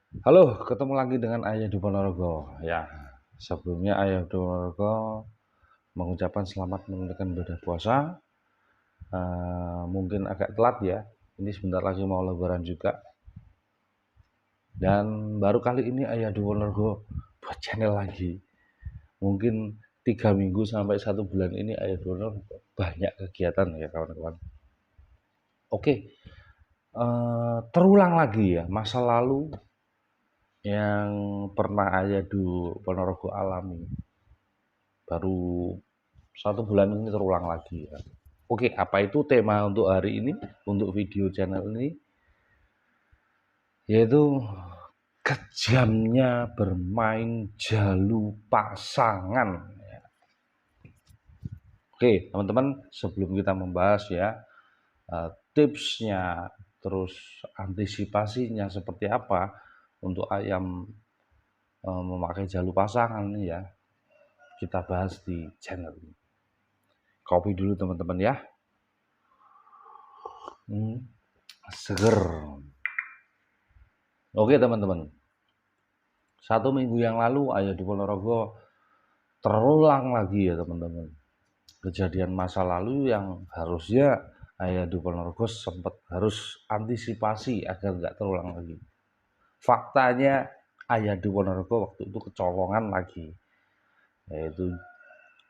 Halo, ketemu lagi dengan Ayah di Ponorogo. Ya, sebelumnya Ayah di Ponorogo mengucapkan selamat menunaikan ibadah puasa. Mungkin agak telat ya. Ini sebentar lagi mau Lebaran juga. Dan baru kali ini Ayah di Ponorogo buat channel lagi. Mungkin 3 minggu sampai 1 bulan ini Ayah di Ponorogo banyak kegiatan ya kawan-kawan. Oke, terulang lagi ya masa lalu yang pernah Ayah di Ponorogo alami. Baru 1 bulan ini terulang lagi ya. Oke, apa itu tema untuk hari ini, untuk video channel ini? Yaitu kejamnya bermain jalu pasangan. Oke, teman-teman, sebelum kita membahas ya tipsnya, terus antisipasinya seperti apa untuk ayam memakai jalu pasangan ya, kita bahas di channel ini. Kopi dulu teman-teman ya. Seger. Oke teman-teman, 1 minggu yang lalu Ayah di Ponorogo terulang lagi ya teman-teman. Kejadian masa lalu yang harusnya Ayah di Ponorogo sempat harus antisipasi agar nggak terulang lagi. Faktanya Ayah di Ponorogo waktu itu kecolongan lagi, yaitu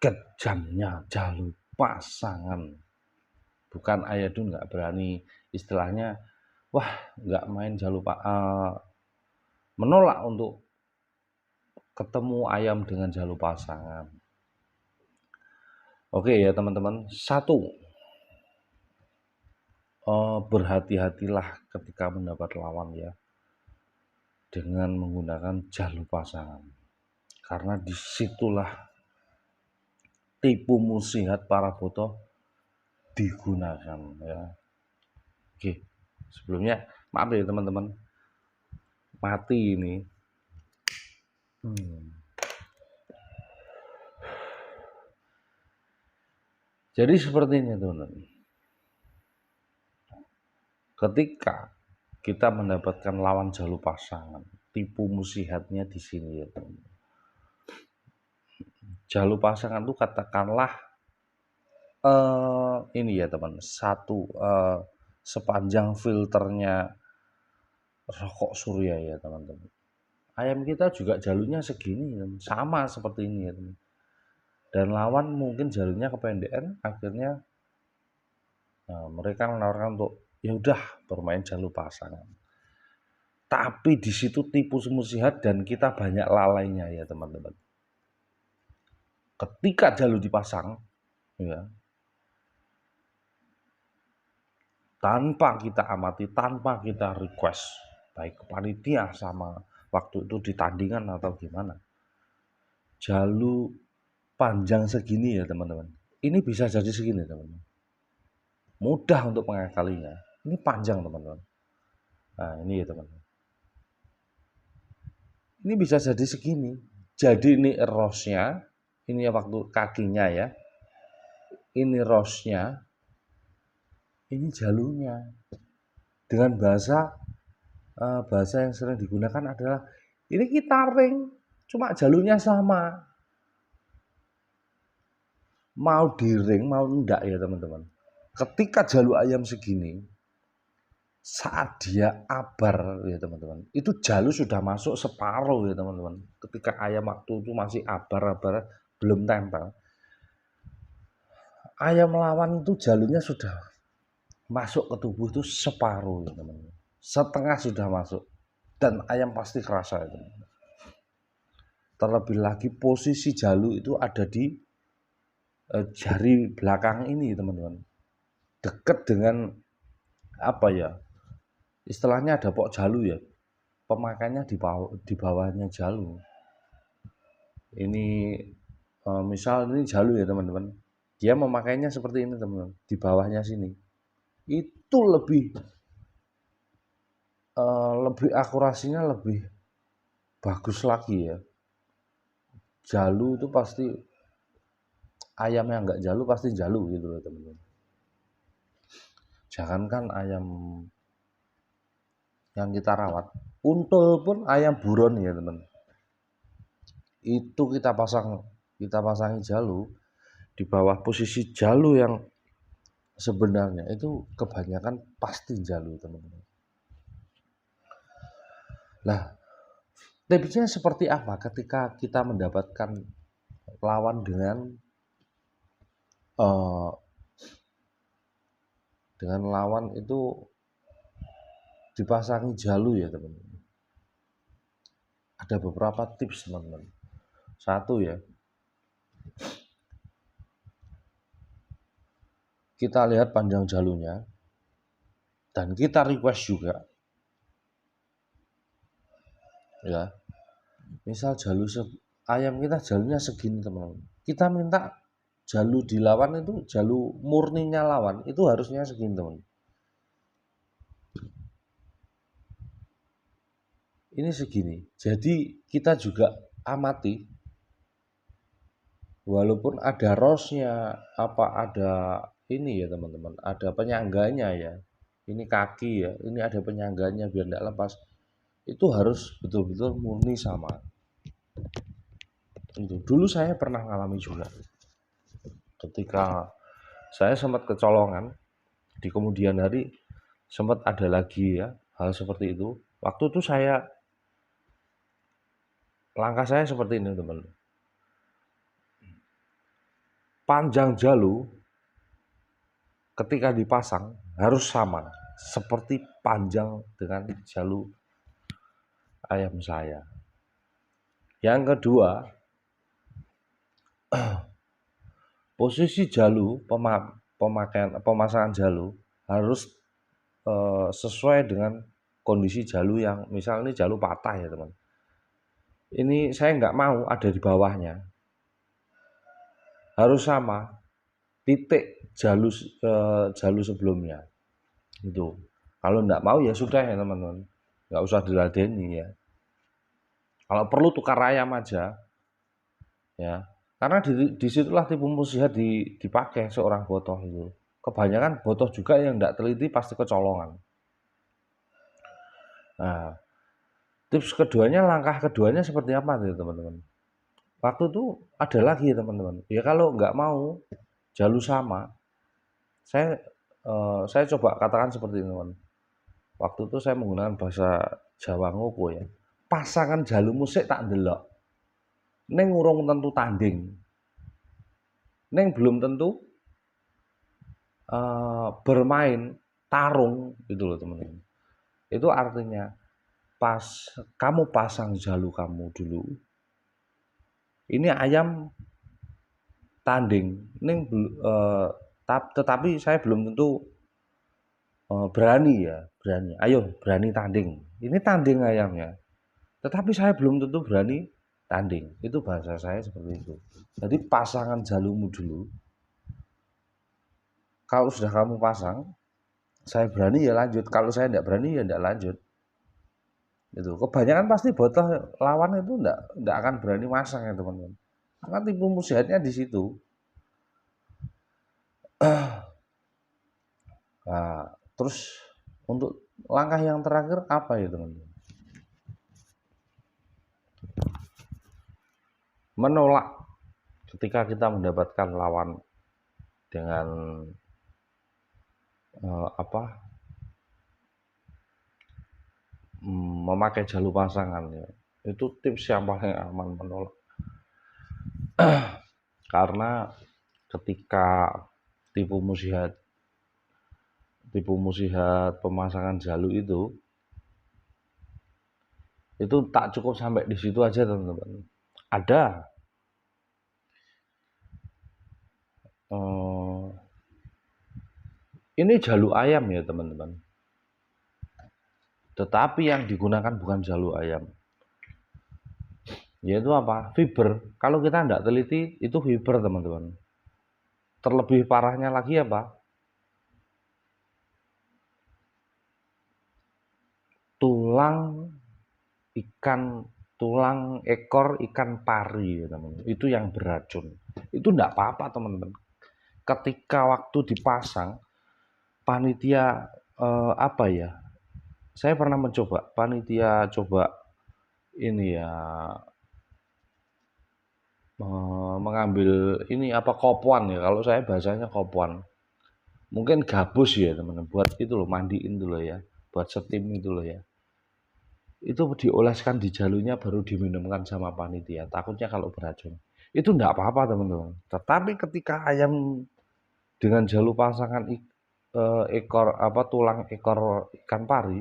kejamnya jalu pasangan. Bukan Ayah di nggak berani, istilahnya wah nggak main jalu menolak untuk ketemu ayam dengan jalu pasangan. Oke ya teman-teman, satu, berhati-hatilah ketika mendapat lawan ya, dengan menggunakan jalu pasangan. Karena disitulah tipu muslihat para botoh digunakan ya. Oke, sebelumnya maaf ya teman-teman, mati ini. Jadi seperti ini teman-teman. Ketika kita mendapatkan lawan jalu pasangan, tipu muslihatnya di sini ya teman-teman. Jalu pasangan itu katakanlah ini ya teman, satu sepanjang filternya rokok surya ya teman-teman. Ayam kita juga jalurnya segini, sama seperti ini ya teman. Dan lawan mungkin jalurnya kependekan, akhirnya mereka menawarkan untuk ya udah bermain jalur pasangan. Tapi di situ tipu muslihat dan kita banyak lalainya ya teman-teman. Ketika jalur dipasang, ya, tanpa kita amati, tanpa kita request, baik ke panitia sama waktu itu di tandingan atau gimana, jalur panjang segini ya teman-teman, ini bisa jadi segini teman-teman, mudah untuk mengakalinya. Ini panjang teman-teman. Nah ini ya teman-teman, ini bisa jadi segini. Jadi ini rosnya, ini waktu kakinya ya, ini rosnya, ini jalurnya. Dengan bahasa yang sering digunakan adalah ini kita ring, cuma jalurnya sama. Mau di ring mau enggak ya teman-teman. Ketika jalur ayam segini, saat dia abar ya teman-teman, itu jalur sudah masuk separuh ya teman-teman. Ketika ayam waktu itu masih abar-abar belum tempel, ayam lawan itu jalurnya sudah masuk ke tubuh itu separuh ya teman-teman. Setengah sudah masuk dan ayam pasti kerasa ya teman-teman. Terlebih lagi posisi jalu itu ada di jari belakang ini teman-teman, dekat dengan apa ya, istilahnya ada pok jalu ya, pemakainya di bawahnya jalu. Ini misal ini jalu ya teman-teman, dia memakainya seperti ini teman-teman, di bawahnya sini. Itu lebih akurasinya lebih bagus lagi ya. Jalu itu pasti, ayam yang nggak jalu pasti jalu gitu loh teman-teman. Jangankan ayam yang kita rawat. Untul pun ayam buron ya teman, itu kita pasangi jalu di bawah posisi jalu yang sebenarnya itu kebanyakan pasti jalu teman-teman. Nah, tipsnya seperti apa ketika kita mendapatkan lawan dengan lawan itu dipasangi jalu ya teman-teman. Ada beberapa tips teman-teman. Satu ya, kita lihat panjang jalunya dan kita request juga ya. Misal ayam kita jalunya segini teman-teman, kita minta jalu di lawan itu, jalu murninya lawan itu harusnya segini teman. Ini segini. Jadi kita juga amati, walaupun ada rosnya, ada ini ya teman-teman, ada penyangganya ya. Ini kaki ya, ini ada penyangganya biar tidak lepas. Itu harus betul-betul murni sama. Itu dulu saya pernah ngalami juga. Ketika saya sempat kecolongan, di kemudian hari sempat ada lagi ya hal seperti itu. Waktu itu langkah saya seperti ini teman. Panjang jalu ketika dipasang harus sama seperti panjang dengan jalu ayam saya. Yang kedua, posisi jalu pemasangan jalu harus sesuai dengan kondisi jalu yang misal ini jalu patah ya teman. Ini saya nggak mau ada di bawahnya, harus sama titik jalu sebelumnya itu. Kalau nggak mau ya sudah ya teman-teman, nggak usah diladeni ya. Kalau perlu tukar ayam aja ya, karena disitulah tipu muslihat dipakai seorang botoh itu. Kebanyakan botoh juga yang nggak teliti pasti kecolongan. Nah, tips keduanya, langkah keduanya seperti apa nih teman-teman? Waktu itu ada lagi teman-teman. Ya kalau nggak mau jalu sama, saya coba katakan seperti ini teman. Waktu itu saya menggunakan bahasa Jawa ngoko ya. Pasangan jalu musik tak ndelok. Neng urung tentu tanding. Neng belum tentu bermain tarung gitu loh teman-teman. Itu artinya pas kamu pasang jalu kamu dulu, ini ayam tanding, tetapi saya belum tentu berani ya, berani. Ayo berani tanding. Ini tanding ayamnya, tetapi saya belum tentu berani tanding. Itu bahasa saya seperti itu. Jadi pasangan jalumu dulu. Kalau sudah kamu pasang, saya berani ya lanjut. Kalau saya tidak berani ya tidak lanjut. Itu kebanyakan pasti botoh lawan itu tidak akan berani masang ya teman-teman. Karena tipu muslihatnya di situ. Nah, terus untuk langkah yang terakhir apa ya teman-teman? Menolak ketika kita mendapatkan lawan dengan memakai jalu pasangan ya. Itu tips yang paling aman, menolak. Karena ketika tipu muslihat pemasangan jalu itu tak cukup sampai di situ aja teman-teman. Ada ini jalu ayam ya teman-teman, tetapi yang digunakan bukan jalu ayam, yaitu apa? Fiber. Kalau kita tidak teliti itu fiber teman-teman. Terlebih parahnya lagi apa? Tulang ekor ikan pari ya teman-teman. Itu yang beracun. Itu tidak apa-apa teman-teman. Ketika waktu dipasang, panitia Saya pernah mencoba, panitia coba ini ya, mengambil ini apa, kopuan ya, kalau saya bahasanya kopuan. Mungkin gabus ya teman-teman, buat itu loh, mandiin itu loh ya, buat setim itu loh ya. Itu dioleskan di jalunya baru diminumkan sama panitia, takutnya kalau beracun. Itu enggak apa-apa teman-teman. Tetapi ketika ayam dengan jalu pasangan ekor apa, tulang ekor ikan pari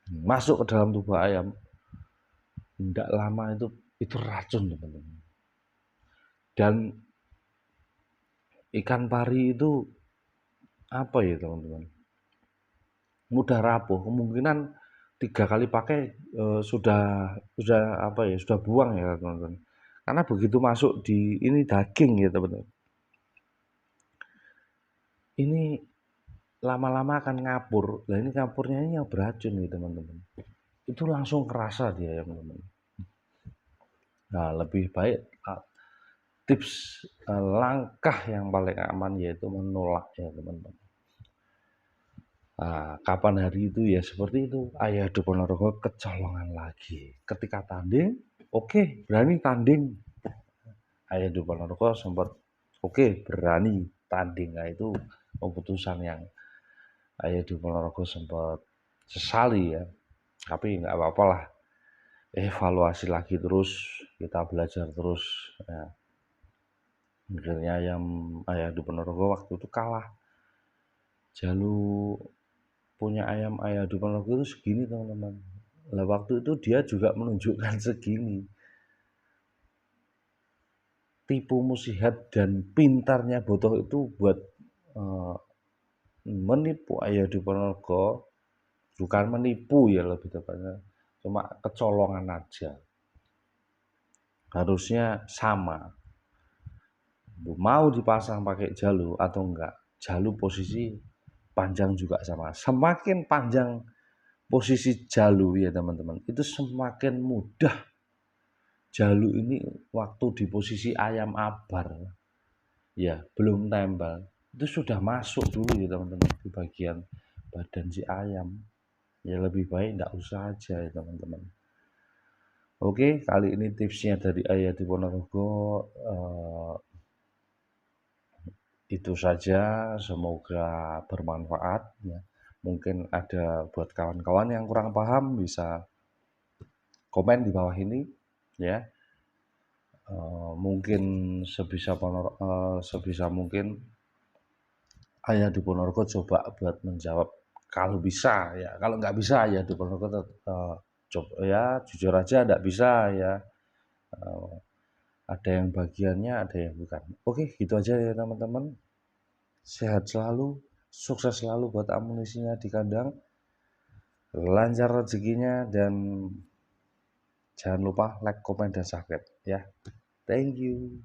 masuk ke dalam tubuh ayam, enggak lama itu racun teman-teman. Dan ikan pari itu apa ya teman-teman, mudah rapuh, kemungkinan 3 kali pakai sudah apa ya, sudah buang ya teman-teman. Karena begitu masuk di ini daging ya teman-teman, ini lama-lama akan ngapur. Nah ini ngapurnya ini yang beracun nih teman-teman. Itu langsung kerasa dia ya teman-teman. Nah lebih baik tips langkah yang paling aman yaitu menolak ya teman-teman. Nah, kapan hari itu ya seperti itu. Ayah Ponorogo kecolongan lagi. Ketika tanding, oke, berani tanding. Ayah Ponorogo sempat oke, berani tanding. Nah, itu keputusan yang Ayah Ponorogo sempat sesali ya. Tapi nggak apa-apa lah. Evaluasi lagi terus, kita belajar terus. Ya. Akhirnya yang Ayah Ponorogo waktu itu kalah. Jalu punya ayam Ayah Ponorogo itu segini teman-teman. Lah waktu itu dia juga menunjukkan segini. Tipu musihat dan pintarnya Botoh itu buat uh, menipu Ayah Ponorogo, bukan menipu ya lebih tepatnya, cuma kecolongan aja. Harusnya sama, mau dipasang pakai jalu atau enggak, jalu posisi panjang juga sama. Semakin panjang posisi jalu ya teman-teman, itu semakin mudah jalu ini waktu di posisi ayam abar ya, belum tembal, itu sudah masuk dulu ya teman-teman di bagian badan si ayam. Ya lebih baik enggak usah aja ya teman-teman. Oke, kali ini tipsnya dari Ayah di Ponorogo itu saja, semoga bermanfaat ya. Mungkin ada buat kawan-kawan yang kurang paham bisa komen di bawah ini ya. Mungkin sebisa mungkin Ayah di Ponorogo coba buat menjawab kalau bisa ya. Kalau nggak bisa ya di Ponorogo coba ya, jujur aja nggak bisa ya. Ada yang bagiannya, ada yang bukan. Oke, gitu aja ya teman-teman. Sehat selalu, sukses selalu buat amunisinya di kandang, lancar rezekinya, dan jangan lupa like, komen, dan subscribe ya. Thank you.